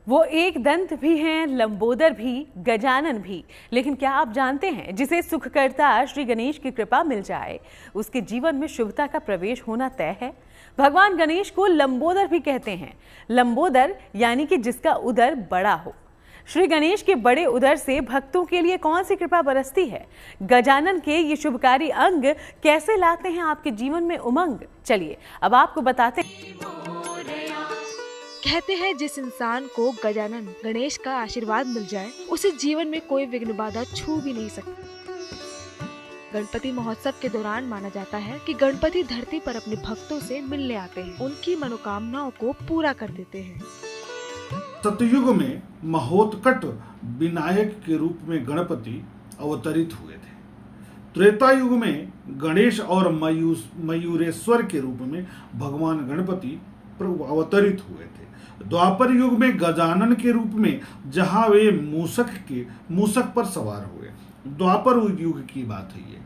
वो एक दंत भी हैं, लंबोदर भी, गजानन भी। लेकिन क्या आप जानते हैं, जिसे सुखकर्ता श्री गणेश की कृपा मिल जाए उसके जीवन में शुभता का प्रवेश होना तय है। भगवान गणेश को लंबोदर भी कहते हैं। लंबोदर यानी कि जिसका उदर बड़ा हो। श्री गणेश के बड़े उदर से भक्तों के लिए कौन सी कृपा बरसती है? गजानन के ये शुभकारी अंग कैसे लाते हैं आपके जीवन में उमंग? चलिए अब आपको बताते हैं। कहते हैं जिस इंसान को गजानन गणेश का आशीर्वाद मिल जाए उसे जीवन में कोई विघ्न बाधा छू भी नहीं सकता। गणपति महोत्सव के दौरान माना जाता है कि गणपति धरती पर अपने भक्तों से मिलने आते हैं, उनकी मनोकामनाओं को पूरा कर देते हैं। सतयुग में महोत्कट विनायक के रूप में गणपति अवतरित हुए थे। त्रेता युग में गणेश और मयूरेश्वर के रूप में भगवान गणपति अवतरित हुए थे। द्वापर युग में गजानन के रूप में जहां वे मूषक पर सवार हुए। द्वापर युग की बात है ये।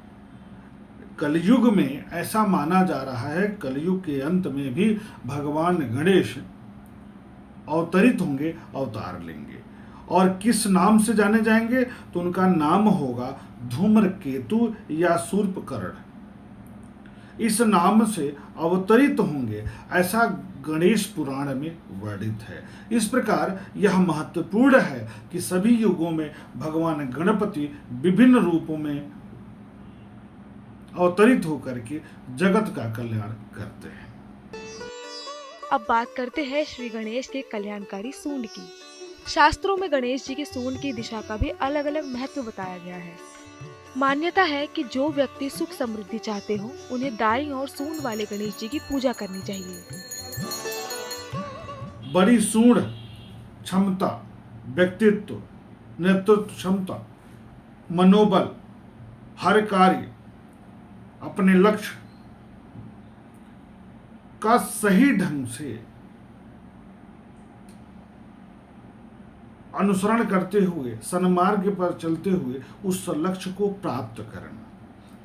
कलयुग में ऐसा माना जा रहा है, कलयुग के अंत में भी भगवान गणेश अवतरित होंगे, अवतार लेंगे। और किस नाम से जाने जाएंगे? तो उनका नाम होगा धूम्रकेतु या शूर्पकर्ण। इस नाम से अवतरित होंगे, ऐसा गणेश पुराण में वर्णित है। इस प्रकार यह महत्वपूर्ण है कि सभी युगों में भगवान गणपति विभिन्न रूपों में अवतरित होकर के जगत का कल्याण करते हैं। अब बात करते हैं श्री गणेश के कल्याणकारी सूंड की। शास्त्रों में गणेश जी के सूंड की दिशा का भी अलग अलग महत्व बताया गया है। मान्यता है कि जो व्यक्ति सुख समृद्धि चाहते हो उन्हें दाईं और सूंड वाले गणेश जी की पूजा करनी चाहिए। बड़ी सूंड क्षमता, व्यक्तित्व, नेतृत्व क्षमता, मनोबल, हर कार्य, अपने लक्ष्य का सही ढंग से अनुसरण करते हुए, सन्मार्ग पर चलते हुए उस लक्ष्य को प्राप्त करना,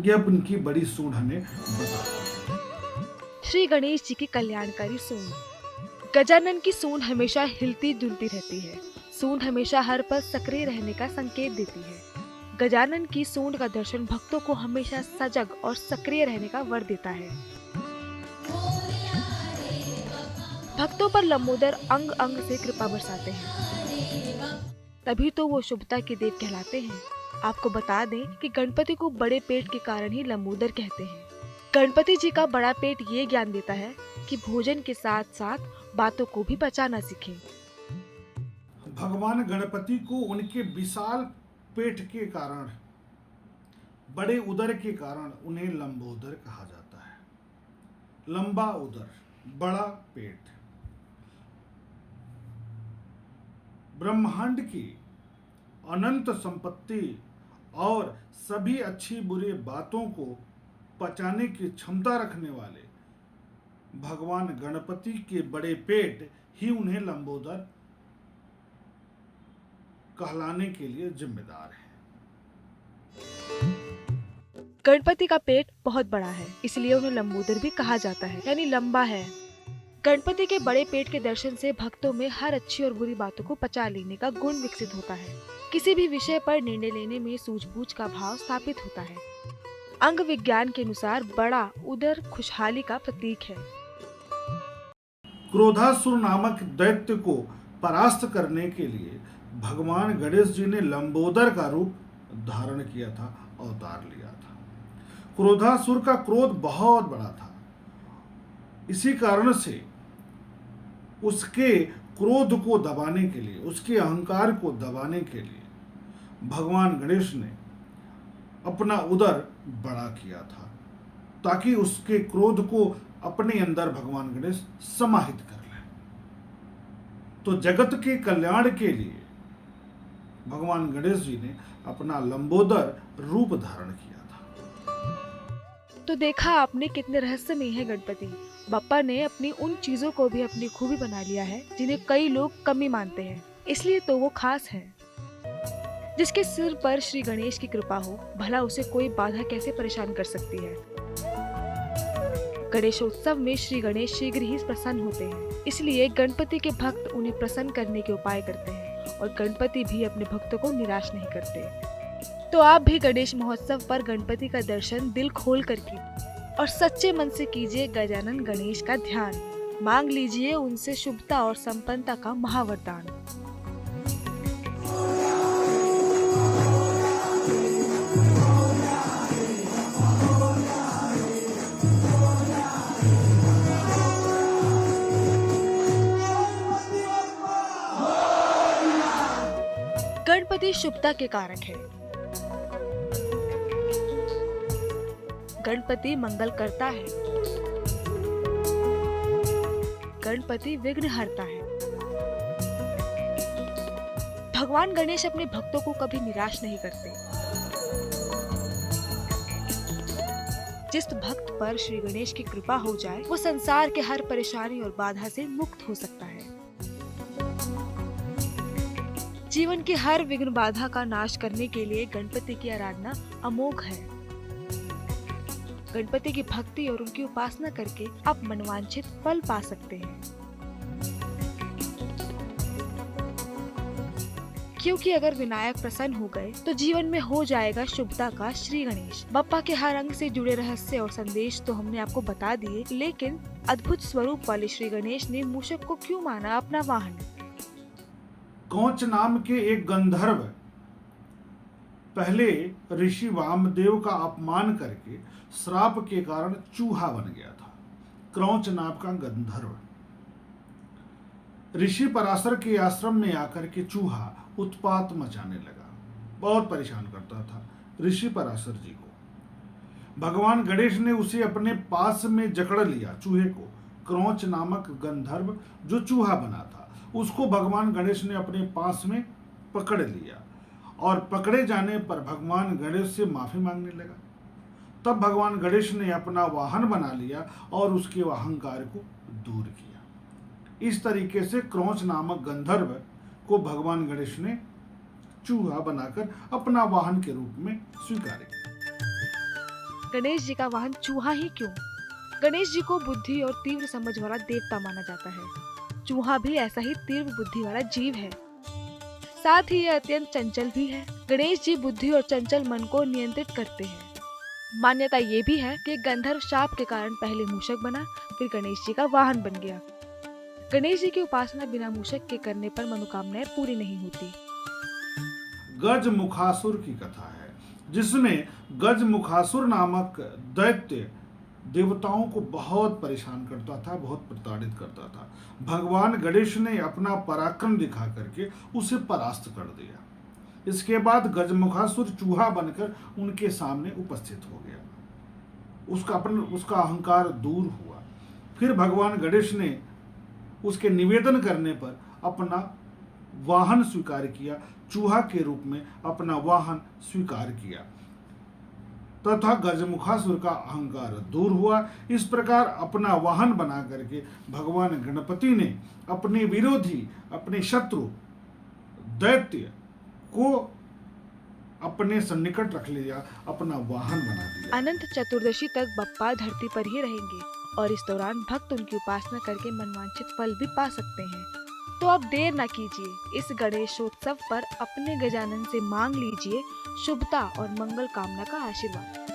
यह उनकी बड़ी सूंड हमें बताती है। श्री गणेश जी की कल्याणकारी सूंड। गजानन की सूंड हमेशा हिलती डुलती रहती है। सूंड हमेशा हर पल सक्रिय रहने का संकेत देती है। गजानन की सूंड का दर्शन भक्तों को हमेशा सजग और सक्रिय रहने का वर देता है। भक्तों पर लंबोदर अंग अंग से कृपा बरसाते हैं, तभी तो वो शुभता के देव कहलाते हैं। आपको बता दें कि गणपति को बड़े पेट के कारण ही लंबोदर कहते हैं। गणपति जी का बड़ा पेट ये ज्ञान देता है कि भोजन के साथ साथ बातों को भी पचाना सीखें। भगवान गणपति को उनके विशाल पेट के कारण, बड़े उदर के कारण उन्हें लंबोदर कहा जाता है। लंबा उदर, बड़ा पेट। ब्रह्मांड की अनंत संपत्ति और सभी अच्छी बुरी बातों को पचाने की क्षमता रखने वाले भगवान गणपति के बड़े पेट ही उन्हें लंबोदर कहलाने के लिए जिम्मेदार है। गणपति का पेट बहुत बड़ा है, इसलिए उन्हें लंबोदर भी कहा जाता है, यानी लंबा है। गणपति के बड़े पेट के दर्शन से भक्तों में हर अच्छी और बुरी बातों को पचा लेने का गुण विकसित होता है। किसी भी विषय पर निर्णय लेने में सूझबूझ का भाव स्थापित होता है। अंग विज्ञान के अनुसार बड़ा उदर खुशहाली का प्रतीक है। क्रोधासुर नामक दैत्य को परास्त करने के लिए भगवान गणेश जी ने लंबोदर का रूप धारण किया था, अवतार लिया था। क्रोधासुर का क्रोध बहुत बड़ा था। इसी कारण से उसके क्रोध को दबाने के लिए, उसके अहंकार को दबाने के लिए भगवान गणेश ने अपना उदर बड़ा किया था, ताकि उसके क्रोध को अपने अंदर भगवान गणेश समाहित कर लें। तो जगत के कल्याण के लिए भगवान गणेश जी ने अपना लंबोदर रूप धारण किया था। तो देखा आपने कितने रहस्यमय है गणपति। बप्पा ने अपनी उन चीजों को भी अपनी खूबी बना लिया है जिन्हें कई लोग कमी मानते हैं, इसलिए तो वो खास है। जिसके सिर पर श्री गणेश की कृपा हो, भला उसे कोई बाधा कैसे परेशान कर सकती है। गणेशोत्सव में श्री गणेश शीघ्र ही प्रसन्न होते हैं, इसलिए गणपति के भक्त उन्हें प्रसन्न करने के उपाय करते हैं और गणपति भी अपने भक्तों को निराश नहीं करते। तो आप भी गणेश महोत्सव पर गणपति का दर्शन दिल खोल कर कीजिए और सच्चे मन से कीजिए गजानन गणेश का ध्यान। मांग लीजिए उनसे शुभता और संपन्नता का महावरदान। गणपति शुभता के कारक है। गणपति मंगल करता है। गणपति विघ्न हरता है। भगवान गणेश अपने भक्तों को कभी निराश नहीं करते। जिस भक्त पर श्री गणेश की कृपा हो जाए वो संसार के हर परेशानी और बाधा से मुक्त हो सकता है। जीवन की हर विघ्न बाधा का नाश करने के लिए गणपति की आराधना अमोघ है। गणपति की भक्ति और उनकी उपासना करके आप मनवांछित फल पा सकते हैं, क्योंकि अगर विनायक प्रसन्न हो गए तो जीवन में हो जाएगा शुभता का श्री गणेश। बप्पा के हर अंग से जुड़े रहस्य और संदेश तो हमने आपको बता दिए, लेकिन अद्भुत स्वरूप वाले श्री गणेश ने मूषक को क्यों माना अपना वाहन? क्रौंच नाम के एक गंधर्व पहले ऋषि वामदेव का अपमान करके श्राप के कारण चूहा बन गया था। क्रौंच नाम का गंधर्व ऋषि पराशर के आश्रम में आकर के चूहा उत्पात मचाने लगा, बहुत परेशान करता था ऋषि पराशर जी को। भगवान गणेश ने उसे अपने पास में जकड़ लिया। चूहे को, क्रौंच नामक गंधर्व जो चूहा बना था, उसको भगवान गणेश ने अपने पास में पकड़ लिया और पकड़े जाने पर भगवान गणेश से माफी मांगने लगा। तब भगवान गणेश ने अपना वाहन बना लिया और उसके अहंकार को दूर किया। इस तरीके से क्रौंच नामक गंधर्व को भगवान गणेश ने चूहा बनाकर अपना वाहन के रूप में स्वीकार किया। गणेश जी का वाहन चूहा ही क्यों? गणेश जी को बुद्धि और तीव्र समझ वाला देवता माना जाता है। चूहा भी ऐसा ही तीव्र बुद्धि वाला जीव है, साथ ही यह अत्यंत चंचल भी है। गणेश जी बुद्धि और चंचल मन को नियंत्रित करते हैं। मान्यता ये भी है कि गंधर्व शाप के कारण पहले मूषक बना, फिर गणेश जी का वाहन बन गया। गणेश जी की उपासना बिना मूषक के करने पर मनोकामनाएं पूरी नहीं होती। गजमुखासुर की कथा है, जिसमें गजमुखासुर नामक दैत्य देवताओं को बहुत परेशान करता था, बहुत प्रताड़ित करता था। भगवान गणेश ने अपना पराक्रम दिखा करके उसे परास्त कर दिया। इसके बाद गजमुखासुर चूहा बनकर उनके सामने उपस्थित हो गया। उसका अहंकार दूर हुआ। फिर भगवान गणेश ने उसके निवेदन करने पर अपना वाहन स्वीकार किया, चूहा के रूप में अपना वाहन स्वीकार किया तथा गजमुखासुर का अहंकार दूर हुआ। इस प्रकार अपना वाहन बना करके भगवान गणपति ने अपने विरोधी, अपने शत्रु दैत्य को अपने सन्निकट रख लिया, अपना वाहन बना दिया। अनंत चतुर्दशी तक बप्पा धरती पर ही रहेंगे और इस दौरान भक्त उनकी उपासना करके मनवांछित फल भी पा सकते हैं। तो अब देर न कीजिए, इस गणेशोत्सव पर अपने गजानन से मांग लीजिए शुभता और मंगल कामना का आशीर्वाद।